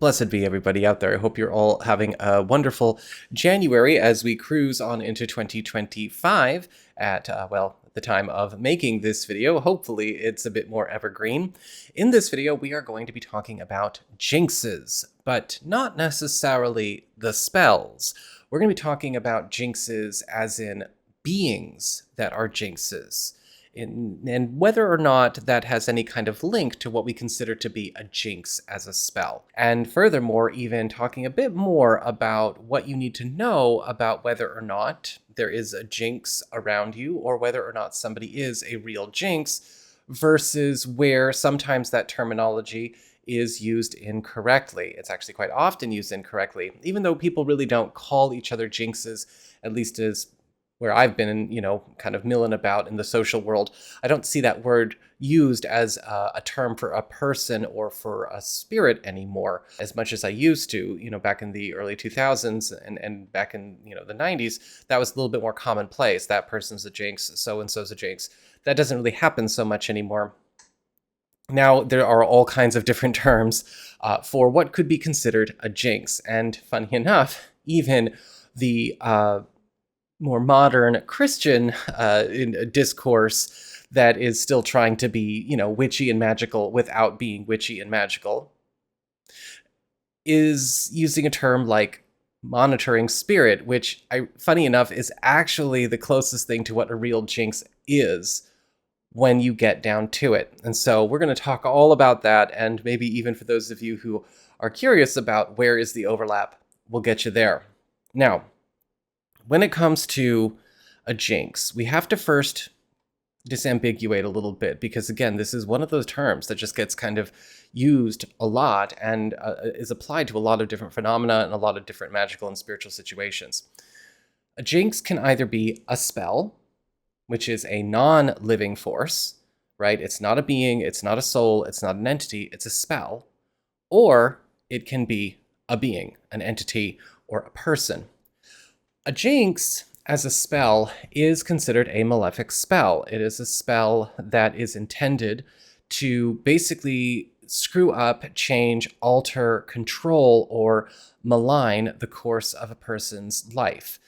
Blessed be everybody out there. I hope you're all having a wonderful January as we cruise on into 2025 at, the time of making this video. Hopefully it's a bit more evergreen. In this video, we are going to be talking about jinxes, but not necessarily the spells. We're going to be talking about jinxes as in beings that are jinxes. And whether or not that has any kind of link to what we consider to be a jinx as a spell. And furthermore, even talking a bit more about what you need to know about whether or not there is a jinx around you, or whether or not somebody is a real jinx, versus where sometimes that terminology is used incorrectly. It's actually quite often used incorrectly, even though people really don't call each other jinxes, at least as where I've been, kind of milling about in the social world. I don't see that word used as a term for a person or for a spirit anymore, as much as I used to, back in the early 2000s and back in, the 90s. That was a little bit more commonplace. That person's a jinx, so-and-so's a jinx. That doesn't really happen so much anymore. Now, there are all kinds of different terms for what could be considered a jinx. And funny enough, even the more modern Christian in discourse that is still trying to be, witchy and magical without being witchy and magical, is using a term like monitoring spirit, which, funny enough, is actually the closest thing to what a real jinx is when you get down to it. And so we're going to talk all about that, and maybe even for those of you who are curious about where is the overlap, we'll get you there. Now, when it comes to a jinx, we have to first disambiguate a little bit, because again, this is one of those terms that just gets kind of used a lot and is applied to a lot of different phenomena and a lot of different magical and spiritual situations. A jinx can either be a spell, which is a non-living force, right? It's not a being, it's not a soul, it's not an entity, it's a spell. Or it can be a being, an entity, or a person. A jinx, as a spell, is considered a malefic spell. It is a spell that is intended to basically screw up, change, alter, control, or malign the course of a person's life.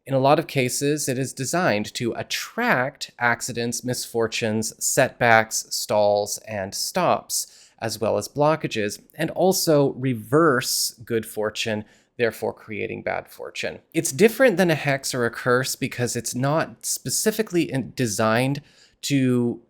In a lot of cases, it is designed to attract accidents, misfortunes, setbacks, stalls, and stops, as well as blockages, and also reverse good fortune, therefore creating bad fortune. It's different than a hex or a curse because it's not specifically designed to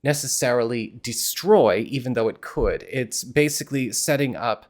necessarily destroy, even though it could. It's basically setting up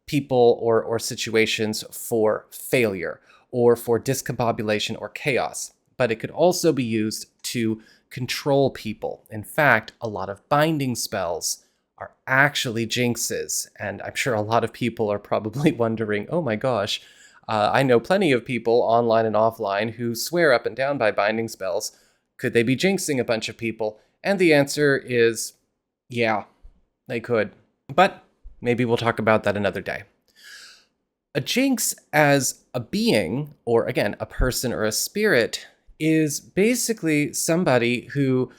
people or situations for failure or for discombobulation or chaos. But it could also be used to control people. In fact, a lot of binding spells are actually jinxes. And I'm sure a lot of people are probably wondering, oh my gosh, I know plenty of people online and offline who swear up and down by binding spells. Could they be jinxing a bunch of people? And the answer is, yeah, they could. But maybe we'll talk about that another day. A jinx as a being, or again, a person or a spirit, is basically somebody who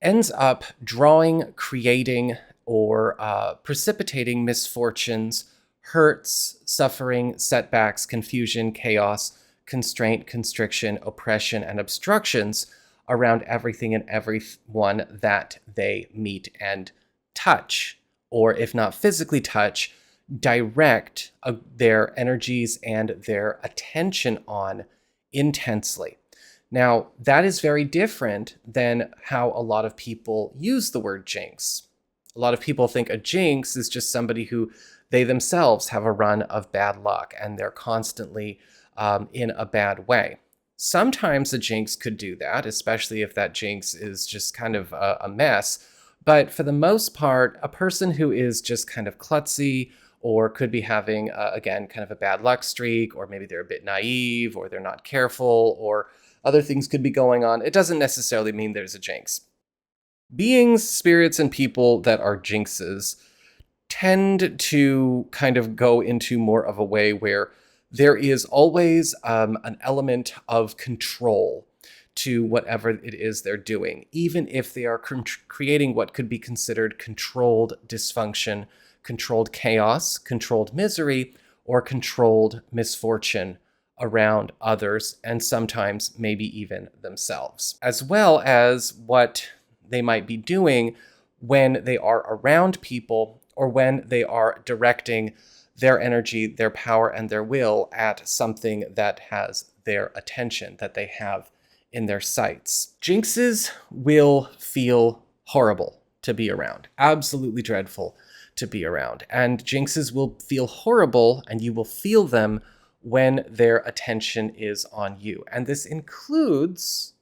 ends up drawing, creating, or precipitating misfortunes, hurts, suffering, setbacks, confusion, chaos, constraint, constriction, oppression, and obstructions around everything and everyone that they meet and touch, or if not physically touch, direct their energies and their attention on intensely. Now, that is very different than how a lot of people use the word jinx. A lot of people think a jinx is just somebody who they themselves have a run of bad luck and they're constantly in a bad way. Sometimes a jinx could do that, especially if that jinx is just kind of a mess. But for the most part, a person who is just kind of klutzy or could be having, again, kind of a bad luck streak, or maybe they're a bit naive or they're not careful or other things could be going on. It doesn't necessarily mean there's a jinx. Beings, spirits, and people that are jinxes tend to kind of go into more of a way where there is always an element of control to whatever it is they're doing, even if they are creating what could be considered controlled dysfunction, controlled chaos, controlled misery, or controlled misfortune around others, and sometimes maybe even themselves, as well as what they might be doing when they are around people or when they are directing their energy, their power, and their will at something that has their attention, that they have in their sights. Jinxes will feel horrible to be around, absolutely dreadful to be around. And jinxes will feel horrible, and you will feel them when their attention is on you. And this includes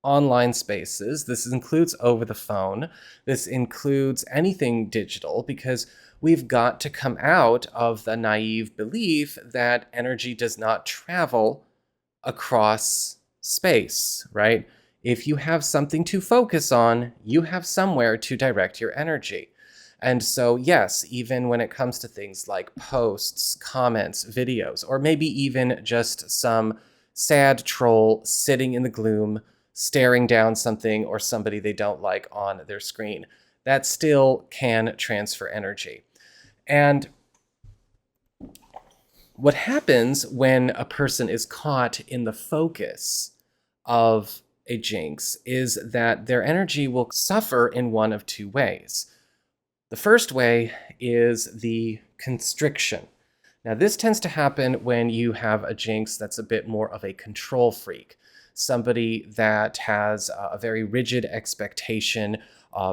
online spaces. This includes over the phone. This includes anything digital, because we've got to come out of the naive belief that energy does not travel across space, right? If you have something to focus on, you have somewhere to direct your energy. And so, yes, even when it comes to things like posts, comments, videos, or maybe even just some sad troll sitting in the gloom, staring down something or somebody they don't like on their screen, that still can transfer energy. And what happens when a person is caught in the focus of a jinx is that their energy will suffer in one of two ways. The first way is the constriction. Now, this tends to happen when you have a jinx that's a bit more of a control freak, somebody that has a very rigid expectation,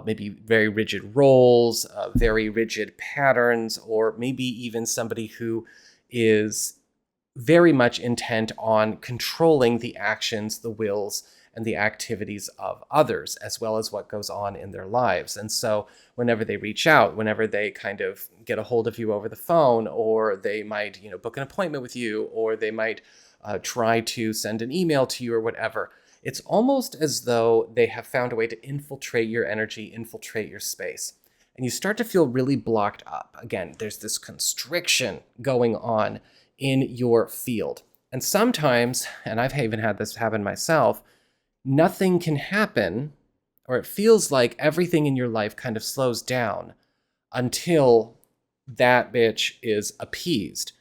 maybe very rigid roles, very rigid patterns, or maybe even somebody who is very much intent on controlling the actions, the wills, and the activities of others, as well as what goes on in their lives. And so whenever they reach out, whenever they kind of get a hold of you over the phone, or they might, book an appointment with you, or they might try to send an email to you or whatever, it's almost as though they have found a way to infiltrate your energy, infiltrate your space. And you start to feel really blocked up. Again, there's this constriction going on in your field. And sometimes, and I've even had this happen myself, nothing can happen, or it feels like everything in your life kind of slows down until that bitch is appeased.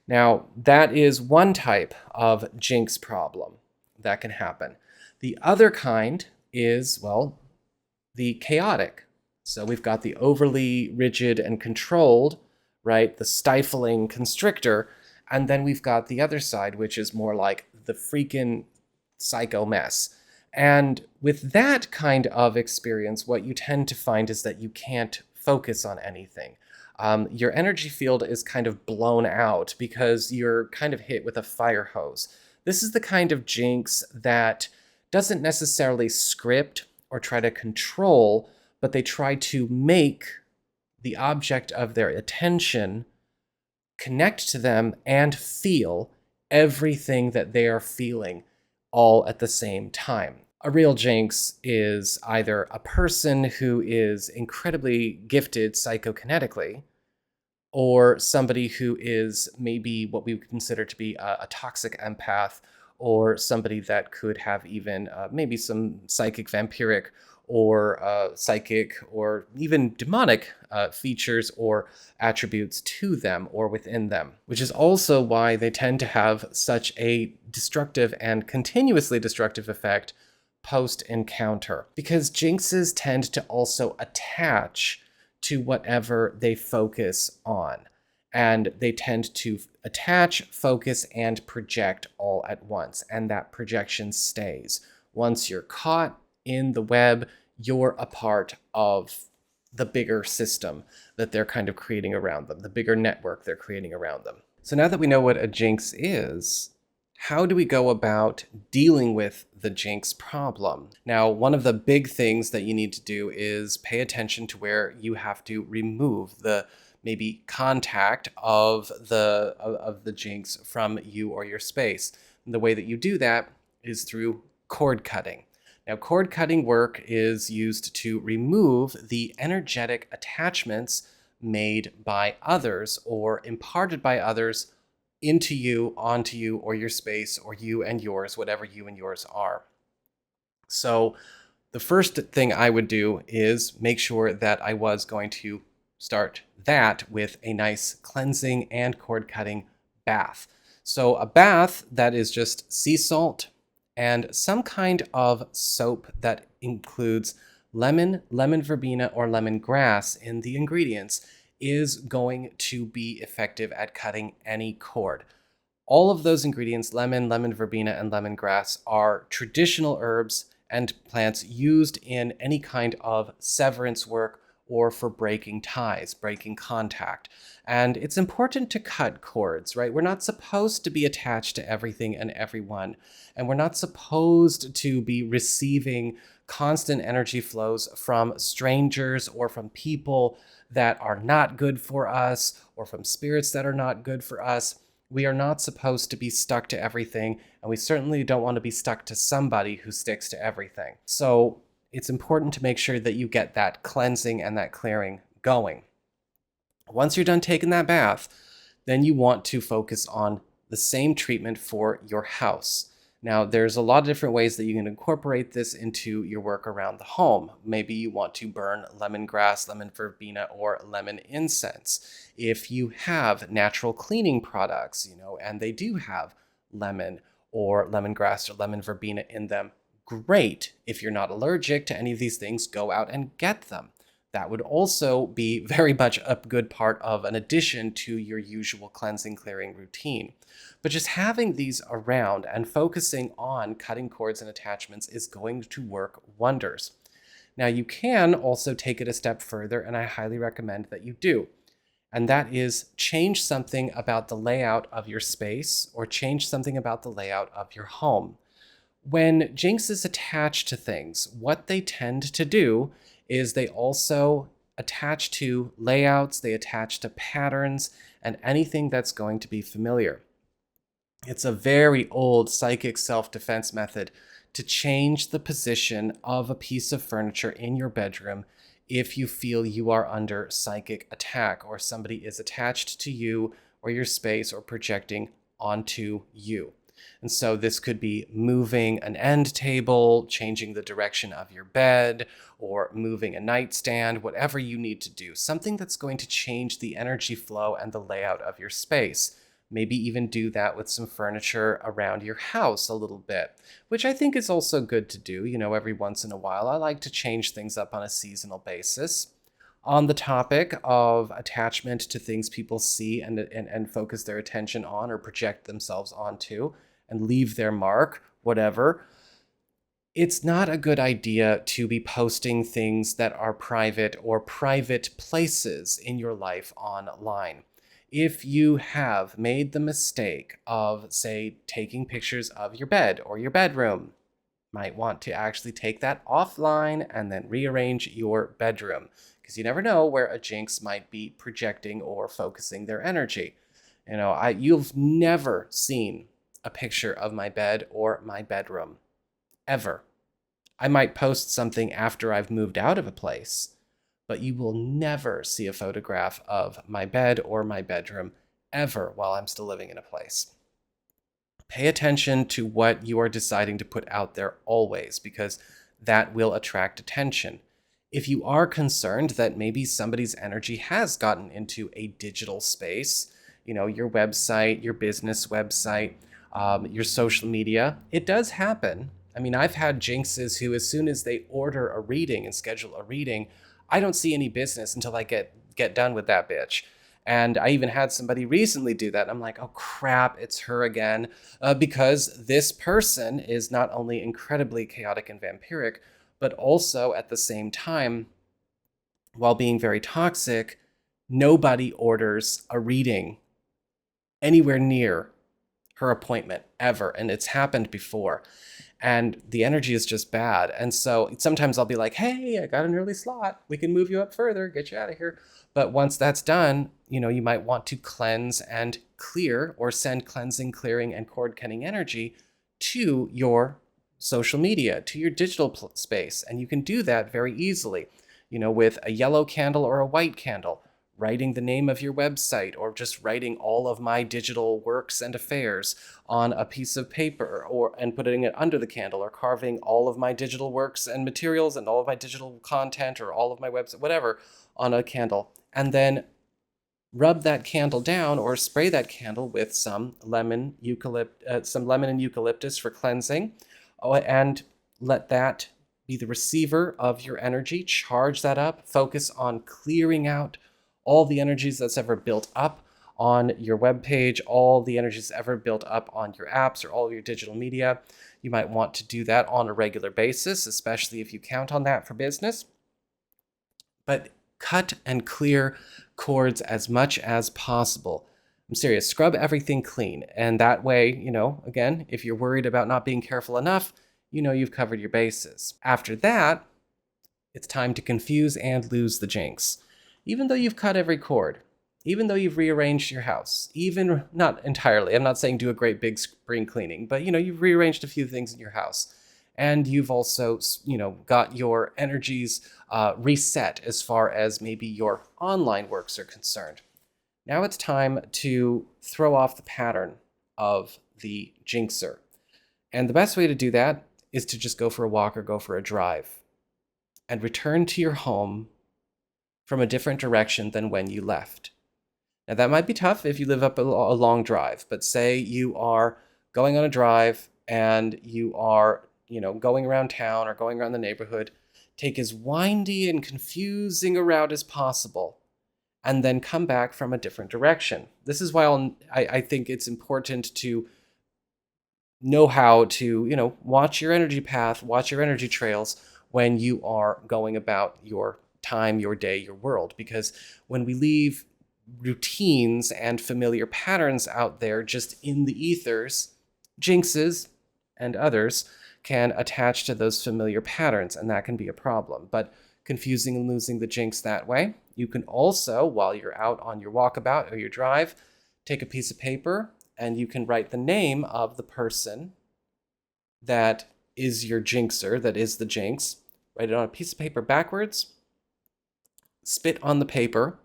Now, that is one type of jinx problem that can happen. The other kind is, well, the chaotic. So we've got the overly rigid and controlled, right? The stifling constrictor. And then we've got the other side, which is more like the freaking psycho mess. And with that kind of experience, what you tend to find is that you can't focus on anything. Your energy field is kind of blown out because you're kind of hit with a fire hose. This is the kind of jinx that doesn't necessarily script or try to control, but they try to make the object of their attention connect to them and feel everything that they are feeling all at the same time. A real jinx is either a person who is incredibly gifted psychokinetically, or somebody who is maybe what we would consider to be a toxic empath, or somebody that could have even maybe some psychic vampiric or psychic or even demonic features or attributes to them or within them, which is also why they tend to have such a destructive and continuously destructive effect post-encounter, because jinxes tend to also attach to whatever they focus on. And they tend to attach, focus, and project all at once. And that projection stays. Once you're caught in the web, you're a part of the bigger system that they're kind of creating around them, the bigger network they're creating around them. So now that we know what a jinx is, how do we go about dealing with the jinx problem? Now, one of the big things that you need to do is pay attention to where you have to remove the maybe contact of the jinx from you or your space. And the way that you do that is through cord cutting. Now, cord cutting work is used to remove the energetic attachments made by others or imparted by others into you, onto you, or your space, or you and yours, whatever you and yours are. So the first thing I would do is make sure that I was going to start that with a nice cleansing and cord cutting bath. So a bath that is just sea salt and some kind of soap that includes lemon, lemon verbena, or lemongrass in the ingredients is going to be effective at cutting any cord. All of those ingredients, lemon, lemon verbena, and lemongrass, are traditional herbs and plants used in any kind of severance work or for breaking ties, breaking contact. And it's important to cut cords, right? We're not supposed to be attached to everything and everyone. And we're not supposed to be receiving constant energy flows from strangers or from people that are not good for us or from spirits that are not good for us. We are not supposed to be stuck to everything, and we certainly don't want to be stuck to somebody who sticks to everything. So it's important to make sure that you get that cleansing and that clearing going. Once you're done taking that bath, then you want to focus on the same treatment for your house. Now, there's a lot of different ways that you can incorporate this into your work around the home. Maybe you want to burn lemongrass, lemon verbena, or lemon incense. If you have natural cleaning products, and they do have lemon or lemongrass or lemon verbena in them, great. If you're not allergic to any of these things, go out and get them. That would also be very much a good part of an addition to your usual cleansing, clearing routine. But just having these around and focusing on cutting cords and attachments is going to work wonders. Now, you can also take it a step further, and I highly recommend that you do. And that is change something about the layout of your space or change something about the layout of your home. When Jinxes attach to things, what they tend to do is they also attach to layouts, they attach to patterns, and anything that's going to be familiar. It's a very old psychic self-defense method to change the position of a piece of furniture in your bedroom if you feel you are under psychic attack or somebody is attached to you or your space or projecting onto you. And so this could be moving an end table, changing the direction of your bed, or moving a nightstand, whatever you need to do. Something that's going to change the energy flow and the layout of your space. Maybe even do that with some furniture around your house a little bit, which I think is also good to do, every once in a while. I like to change things up on a seasonal basis. On the topic of attachment to things people see and focus their attention on or project themselves onto and leave their mark, whatever, it's not a good idea to be posting things that are private or private places in your life online. If you have made the mistake of, say, taking pictures of your bed or your bedroom, might want to actually take that offline and then rearrange your bedroom, because you never know where a jinx might be projecting or focusing their energy. You've never seen a picture of my bed or my bedroom, ever. I might post something after I've moved out of a place, but you will never see a photograph of my bed or my bedroom ever while I'm still living in a place. Pay attention to what you are deciding to put out there always, because that will attract attention. If you are concerned that maybe somebody's energy has gotten into a digital space, your website, your business website, your social media, it does happen. I mean, I've had jinxes who, as soon as they order a reading and schedule a reading, I don't see any business until I get done with that bitch. And I even had somebody recently do that. I'm like, oh crap, it's her again. Because this person is not only incredibly chaotic and vampiric, but also at the same time, while being very toxic, nobody orders a reading anywhere near her appointment ever. And it's happened before. And the energy is just bad. And so sometimes I'll be like, hey, I got an early slot. We can move you up further, get you out of here. But once that's done, you might want to cleanse and clear or send cleansing, clearing, and cord cutting energy to your social media, to your digital space. And you can do that very easily, with a yellow candle or a white candle. writing the name of your website, or just writing all of my digital works and affairs on a piece of paper and putting it under the candle, or carving all of my digital works and materials and all of my digital content or all of my website, whatever, on a candle. And then rub that candle down or spray that candle with some lemon and eucalyptus for cleansing, and let that be the receiver of your energy. Charge that up. Focus on clearing out all the energies that's ever built up on your webpage, all the energies ever built up on your apps or all of your digital media. You might want to do that on a regular basis, especially if you count on that for business. But cut and clear cords as much as possible. I'm serious, scrub everything clean. And that way, again, if you're worried about not being careful enough, you've covered your bases. After that, it's time to confuse and lose the jinx. Even though you've cut every cord, even though you've rearranged your house, even not entirely, I'm not saying do a great big spring cleaning, but you've rearranged a few things in your house. And you've also, got your energies reset as far as maybe your online works are concerned. Now it's time to throw off the pattern of the jinxer. And the best way to do that is to just go for a walk or go for a drive and return to your home from a different direction than when you left. Now that might be tough if you live up a long drive, but say you are going on a drive and you are going around town or going around the neighborhood. Take as windy and confusing a route as possible, and then come back from a different direction. This is why I think it's important to know how to, watch your energy path, watch your energy trails when you are going about your time, your day, your world. Because when we leave routines and familiar patterns out there just in the ethers, jinxes and others can attach to those familiar patterns, and that can be a problem. But confusing and losing the jinx that way. You can also, while you're out on your walkabout or your drive, take a piece of paper and you can write the name of the person that is your jinxer, that is the jinx. Write it on a piece of paper backwards, spit on the paper,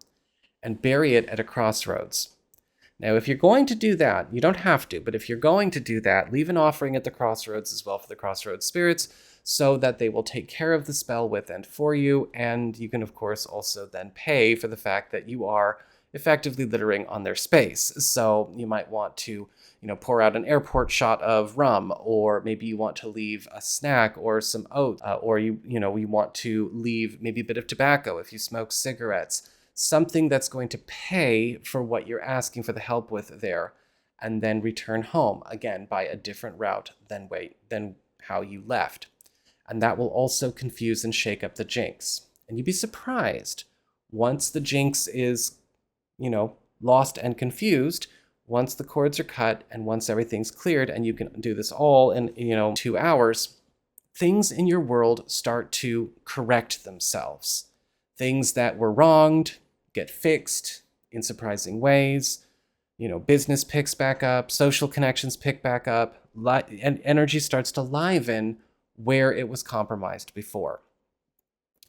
and bury it at a crossroads. Now, if you're going to do that, you don't have to, but if you're going to do that, leave an offering at the crossroads as well for the crossroads spirits so that they will take care of the spell with and for you. And you can, of course, also then pay for the fact that you are effectively littering on their space. So you might want to, pour out an airport shot of rum, or maybe you want to leave a snack or some oats, or you want to leave maybe a bit of tobacco if you smoke cigarettes. Something that's going to pay for what you're asking for the help with there, and then return home, again, by a different route than how you left. And that will also confuse and shake up the jinx. And you'd be surprised, once the jinx is, lost and confused, once the cords are cut and once everything's cleared, and you can do this all in, 2 hours, things in your world start to correct themselves. Things that were wronged get fixed in surprising ways. Business picks back up, social connections pick back up, and energy starts to liven where it was compromised before.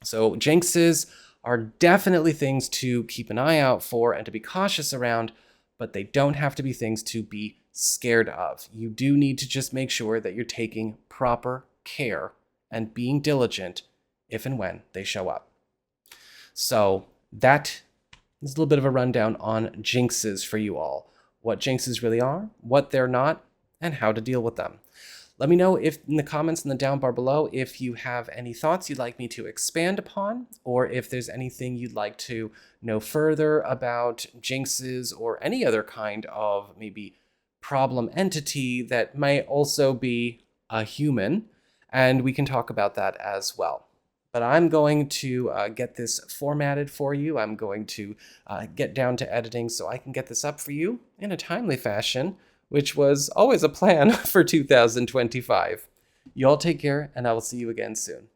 So jinxes are definitely things to keep an eye out for and to be cautious around, but they don't have to be things to be scared of. You do need to just make sure that you're taking proper care and being diligent if and when they show up. So that is a little bit of a rundown on jinxes for you all. What jinxes really are, what they're not, and how to deal with them. Let me know if in the comments in the down bar below if you have any thoughts you'd like me to expand upon, or if there's anything you'd like to know further about jinxes or any other kind of maybe problem entity that may also be a human, and we can talk about that as well. But I'm going to get this formatted for you. I'm going to get down to editing so I can get this up for you in a timely fashion, which was always a plan for 2025. You all take care, and I will see you again soon.